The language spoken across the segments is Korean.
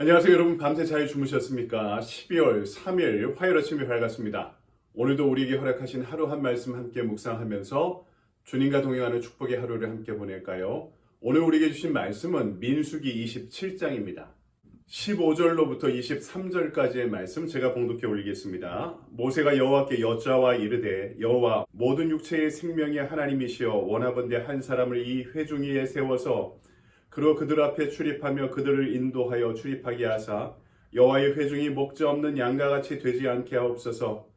안녕하세요 여러분, 밤새 잘 주무셨습니까? 12월 3일 화요일 아침이 밝았습니다. 오늘도 우리에게 허락하신 하루 한 말씀 함께 묵상하면서 주님과 동행하는 축복의 하루를 함께 보낼까요? 오늘 우리에게 주신 말씀은 민수기 27장입니다. 15절로부터 23절까지의 말씀 제가 봉독해 올리겠습니다. 모세가 여호와께 여짜와 이르되 여호와 모든 육체의 생명의 하나님이시여 원하건대 한 사람을 이 회중 위에 세워서 그로 그들 앞에 출입하며 그들을 인도하여 출입하게 하사 여호와의 회중이 목자 없는 양과 같이 되지 않게 하옵소서.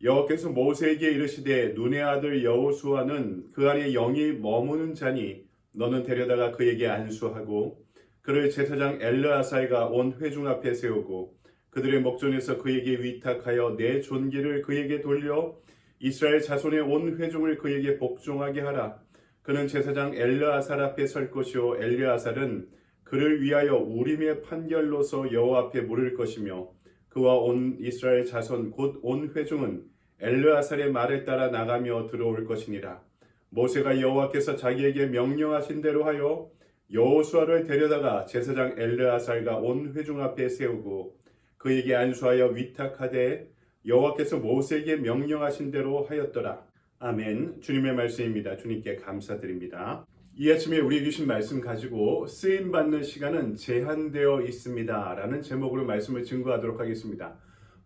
여호와께서 모세에게 이르시되 눈의 아들 여호수아는 그 안에 영이 머무는 자니 너는 데려다가 그에게 안수하고 그를 제사장 엘르아사이가 온 회중 앞에 세우고 그들의 목전에서 그에게 위탁하여 내 존귀를 그에게 돌려 이스라엘 자손의 온 회중을 그에게 복종하게 하라. 그는 제사장 엘르아살 앞에 설 것이요 엘르아살은 그를 위하여 우림의 판결로서 여호와 앞에 물을 것이며 그와 온 이스라엘 자손 곧 온 회중은 엘르아살의 말에 따라 나가며 들어올 것이니라. 모세가 여호와께서 자기에게 명령하신 대로 하여 여호수아를 데려다가 제사장 엘르아살과 온 회중 앞에 세우고 그에게 안수하여 위탁하되 여호와께서 모세에게 명령하신 대로 하였더라. 아멘. 주님의 말씀입니다. 주님께 감사드립니다. 이 아침에 우리에게 주신 말씀 가지고 쓰임받는 시간은 제한되어 있습니다 라는 제목으로 말씀을 증거하도록 하겠습니다.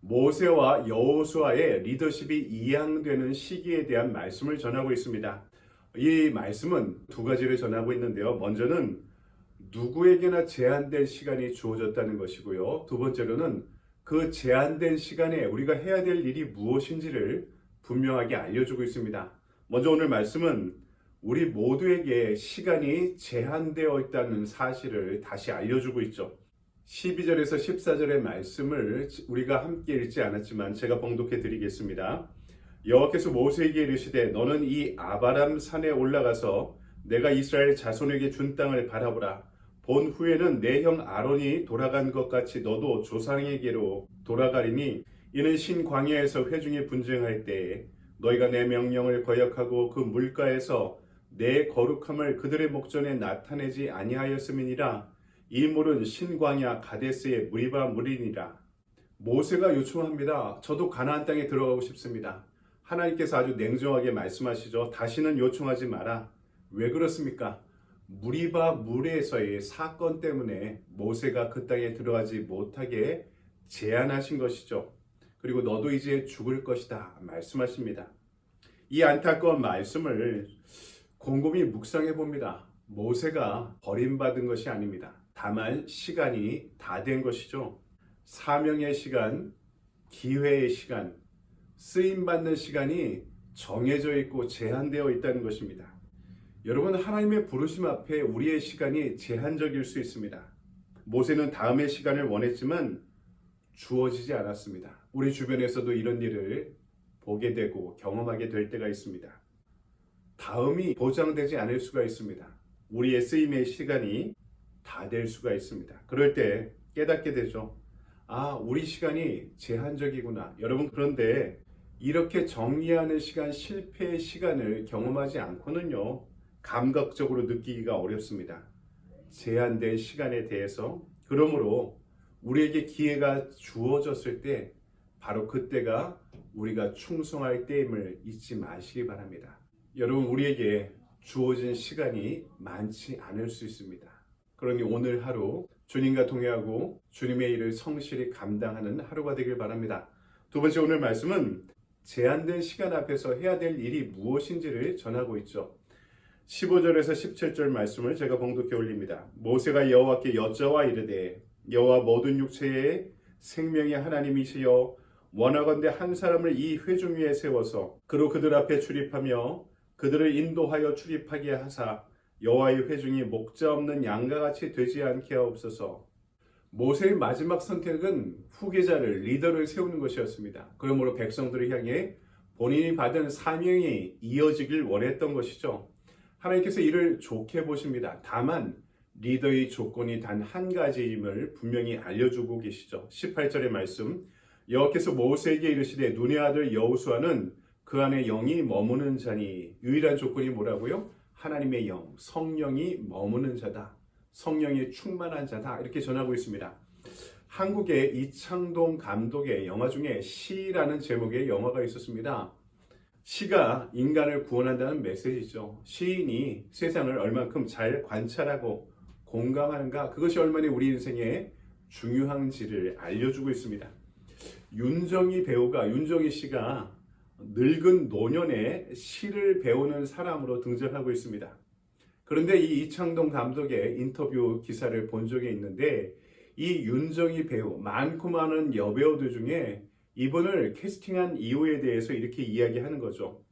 모세와 여호수아의 리더십이 이양되는 시기에 대한 말씀을 전하고 있습니다. 이 말씀은 두 가지를 전하고 있는데요. 먼저는 누구에게나 제한된 시간이 주어졌다는 것이고요. 두 번째로는 그 제한된 시간에 우리가 해야 될 일이 무엇인지를 분명하게 알려주고 있습니다. 먼저 오늘 말씀은 우리 모두에게 시간이 제한되어 있다는 사실을 다시 알려주고 있죠. 12절에서 14절의 말씀을 우리가 함께 읽지 않았지만 제가 봉독해 드리겠습니다. 여호와께서 모세에게 이르시되 너는 이 아바람 산에 올라가서 내가 이스라엘 자손에게 준 땅을 바라보라. 본 후에는 내 형 아론이 돌아간 것 같이 너도 조상에게로 돌아가리니 이는 신광야에서 회중이 분쟁할 때에 너희가 내 명령을 거역하고 그 물가에서 내 거룩함을 그들의 목전에 나타내지 아니하였음이니라. 이 물은 신광야 가데스의 무리바 물이니라. 모세가 요청합니다. 저도 가나안 땅에 들어가고 싶습니다. 하나님께서 아주 냉정하게 말씀하시죠. 다시는 요청하지 마라. 왜 그렇습니까? 무리바 물에서의 사건 때문에 모세가 그 땅에 들어가지 못하게 제한하신 것이죠. 그리고 너도 이제 죽을 것이다 말씀하십니다. 이 안타까운 말씀을 곰곰이 묵상해 봅니다. 모세가 버림받은 것이 아닙니다. 다만 시간이 다 된 것이죠. 사명의 시간, 기회의 시간, 쓰임받는 시간이 정해져 있고 제한되어 있다는 것입니다. 여러분, 하나님의 부르심 앞에 우리의 시간이 제한적일 수 있습니다. 모세는 다음의 시간을 원했지만 주어지지 않았습니다. 우리 주변에서도 이런 일을 보게 되고 경험하게 될 때가 있습니다. 다음이 보장되지 않을 수가 있습니다. 우리의 쓰임의 시간이 다 될 수가 있습니다. 그럴 때 깨닫게 되죠. 우리 시간이 제한적이구나. 여러분, 그런데 이렇게 정리하는 시간, 실패의 시간을 경험하지 않고는요, 감각적으로 느끼기가 어렵습니다. 제한된 시간에 대해서. 그러므로 우리에게 기회가 주어졌을 때 바로 그때가 우리가 충성할 때임을 잊지 마시기 바랍니다. 여러분, 우리에게 주어진 시간이 많지 않을 수 있습니다. 그러니 오늘 하루 주님과 동행하고 주님의 일을 성실히 감당하는 하루가 되길 바랍니다. 두 번째, 오늘 말씀은 제한된 시간 앞에서 해야 될 일이 무엇인지를 전하고 있죠. 15절에서 17절 말씀을 제가 봉독해 올립니다. 모세가 여호와께 여짜와 이르되 여호와 모든 육체의 생명의 하나님이시여 원하건대 한 사람을 이 회중 위에 세워서 그로 그들 앞에 출입하며 그들을 인도하여 출입하게 하사 여호와의 회중이 목자 없는 양과 같이 되지 않게 하옵소서. 모세의 마지막 선택은 후계자를, 리더를 세우는 것이었습니다. 그러므로 백성들을 향해 본인이 받은 사명이 이어지길 원했던 것이죠. 하나님께서 이를 좋게 보십니다. 다만 리더의 조건이 단 한 가지임을 분명히 알려주고 계시죠. 18절의 말씀, 여호와께서 모세에게 이르시되 눈의 아들 여호수아는 그 안에 영이 머무는 자니. 유일한 조건이 뭐라고요? 하나님의 영, 성령이 머무는 자다. 성령이 충만한 자다. 이렇게 전하고 있습니다. 한국의 이창동 감독의 영화 중에 시라는 제목의 영화가 있었습니다. 시가 인간을 구원한다는 메시지죠. 시인이 세상을 얼만큼 잘 관찰하고 공감하는가, 그것이 얼마나 우리 인생에 중요한지를 알려주고 있습니다. 윤정희 씨가 늙은 노년에 시를 배우는 사람으로 등장하고 있습니다. 그런데 이 이창동 감독의 인터뷰 기사를 본 적이 있는데, 이 윤정희 배우, 많고 많은 여배우들 중에 이분을 캐스팅한 이유에 대해서 이렇게 이야기하는 거죠.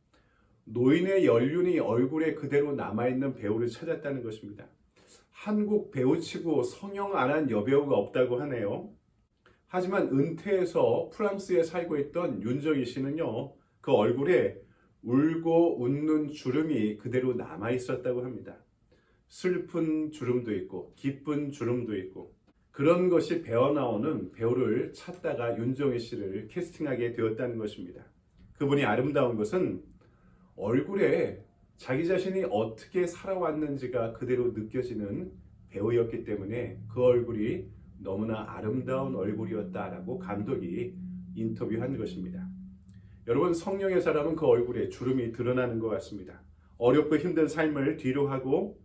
노인의 연륜이 얼굴에 그대로 남아있는 배우를 찾았다는 것입니다. 한국 배우치고 성형 안 한 여배우가 없다고 하네요. 하지만 은퇴해서 프랑스에 살고 있던 윤정희 씨는요, 그 얼굴에 울고 웃는 주름이 그대로 남아 있었다고 합니다. 슬픈 주름도 있고 기쁜 주름도 있고, 그런 것이 배어나오는 배우를 찾다가 윤정희 씨를 캐스팅하게 되었다는 것입니다. 그분이 아름다운 것은 얼굴에 자기 자신이 어떻게 살아왔는지가 그대로 느껴지는 배우였기 때문에 그 얼굴이 너무나 아름다운 얼굴이었다라고 감독이 인터뷰한 것입니다. 여러분, 성령의 사람은 그 얼굴에 주름이 드러나는 것 같습니다. 어렵고 힘든 삶을 뒤로하고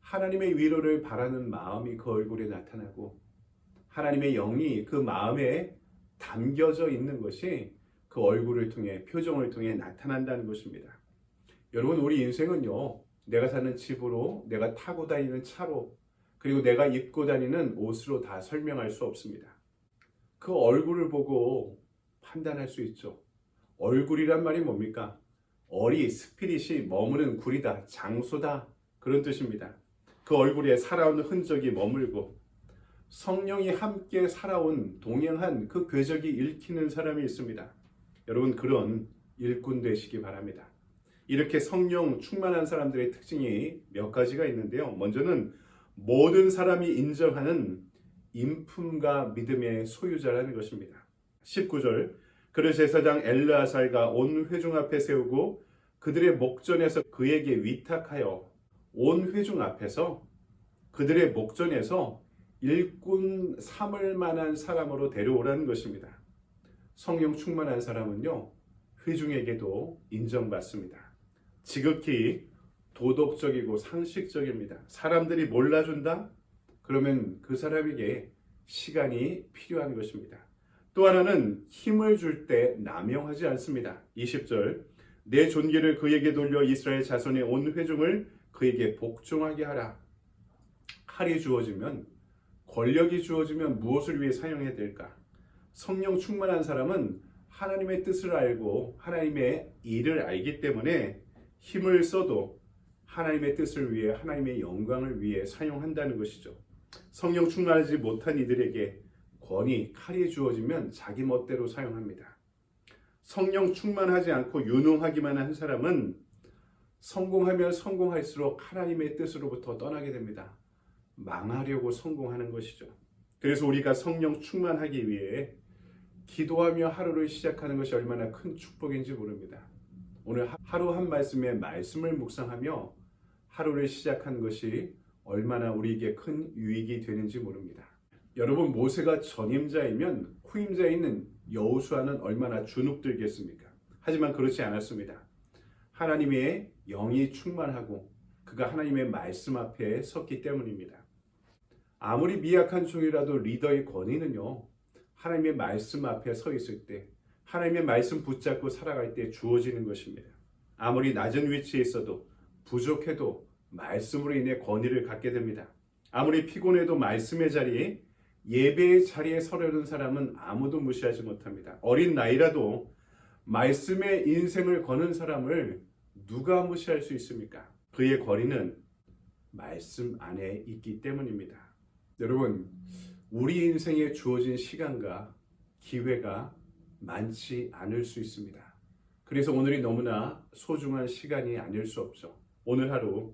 하나님의 위로를 바라는 마음이 그 얼굴에 나타나고, 하나님의 영이 그 마음에 담겨져 있는 것이 그 얼굴을 통해, 표정을 통해 나타난다는 것입니다. 여러분, 우리 인생은요, 내가 사는 집으로, 내가 타고 다니는 차로, 그리고 내가 입고 다니는 옷으로 다 설명할 수 없습니다. 그 얼굴을 보고 판단할 수 있죠. 얼굴이란 말이 뭡니까? 어리, 스피릿이 머무는 구리다, 장소다, 그런 뜻입니다. 그 얼굴에 살아온 흔적이 머물고 성령이 함께 살아온, 동행한 그 궤적이 읽히는 사람이 있습니다. 여러분, 그런 일꾼 되시기 바랍니다. 이렇게 성령 충만한 사람들의 특징이 몇 가지가 있는데요. 먼저는 모든 사람이 인정하는 인품과 믿음의 소유자라는 것입니다. 19절, 그를 제사장 엘르아살과 온 회중 앞에 세우고 그들의 목전에서 그에게 위탁하여, 온 회중 앞에서 그들의 목전에서 일꾼 삼을 만한 사람으로 데려오라는 것입니다. 성령 충만한 사람은요, 회중에게도 인정받습니다. 지극히 도덕적이고 상식적입니다. 사람들이 몰라준다? 그러면 그 사람에게 시간이 필요한 것입니다. 또 하나는 힘을 줄 때 남용하지 않습니다. 20절, 내 존귀를 그에게 돌려 이스라엘 자손의 온 회중을 그에게 복종하게 하라. 칼이 주어지면, 권력이 주어지면 무엇을 위해 사용해야 될까? 성령 충만한 사람은 하나님의 뜻을 알고 하나님의 일을 알기 때문에 힘을 써도 하나님의 뜻을 위해, 하나님의 영광을 위해 사용한다는 것이죠. 성령 충만하지 못한 이들에게 권위, 칼이 주어지면 자기 멋대로 사용합니다. 성령 충만하지 않고 유능하기만 한 사람은 성공하면 성공할수록 하나님의 뜻으로부터 떠나게 됩니다. 망하려고 성공하는 것이죠. 그래서 우리가 성령 충만하기 위해 기도하며 하루를 시작하는 것이 얼마나 큰 축복인지 모릅니다. 오늘 하루 한 말씀의 말씀을 묵상하며 하루를 시작하는 것이 얼마나 우리에게 큰 유익이 되는지 모릅니다. 여러분, 모세가 전임자이면 후임자에 있는 여호수아는 얼마나 주눅들겠습니까? 하지만 그렇지 않았습니다. 하나님의 영이 충만하고 그가 하나님의 말씀 앞에 섰기 때문입니다. 아무리 미약한 종이라도 리더의 권위는요, 하나님의 말씀 앞에 서 있을 때, 하나님의 말씀 붙잡고 살아갈 때 주어지는 것입니다. 아무리 낮은 위치에 있어도, 부족해도 말씀으로 인해 권위를 갖게 됩니다. 아무리 피곤해도 말씀의 자리에, 예배의 자리에 서려는 사람은 아무도 무시하지 못합니다. 어린 나이라도 말씀의 인생을 거는 사람을 누가 무시할 수 있습니까? 그의 거리는 말씀 안에 있기 때문입니다. 여러분, 우리 인생에 주어진 시간과 기회가 많지 않을 수 있습니다. 그래서 오늘이 너무나 소중한 시간이 아닐 수 없죠. 오늘 하루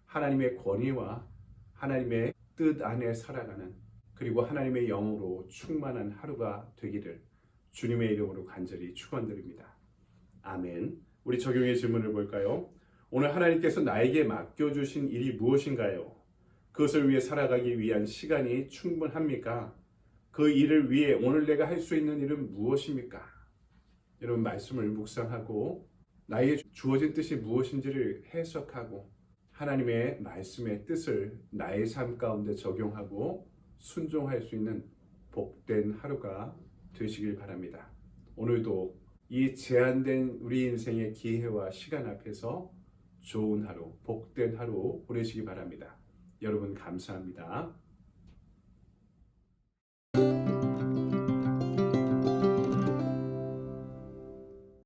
하나님의 권위와 하나님의 뜻 안에 살아가는, 그리고 하나님의 영으로 충만한 하루가 되기를 주님의 이름으로 간절히 축원드립니다. 아멘. 우리 적용의 질문을 볼까요? 오늘 하나님께서 나에게 맡겨주신 일이 무엇인가요? 그것을 위해 살아가기 위한 시간이 충분합니까? 그 일을 위해 오늘 내가 할 수 있는 일은 무엇입니까? 이런 말씀을 묵상하고 나에게 주어진 뜻이 무엇인지를 해석하고 하나님의 말씀의 뜻을 나의 삶 가운데 적용하고 순종할 수 있는 복된 하루가 되시길 바랍니다. 오늘도 이 제한된 우리 인생의 기회와 시간 앞에서 좋은 하루, 복된 하루 보내시기 바랍니다. 여러분 감사합니다.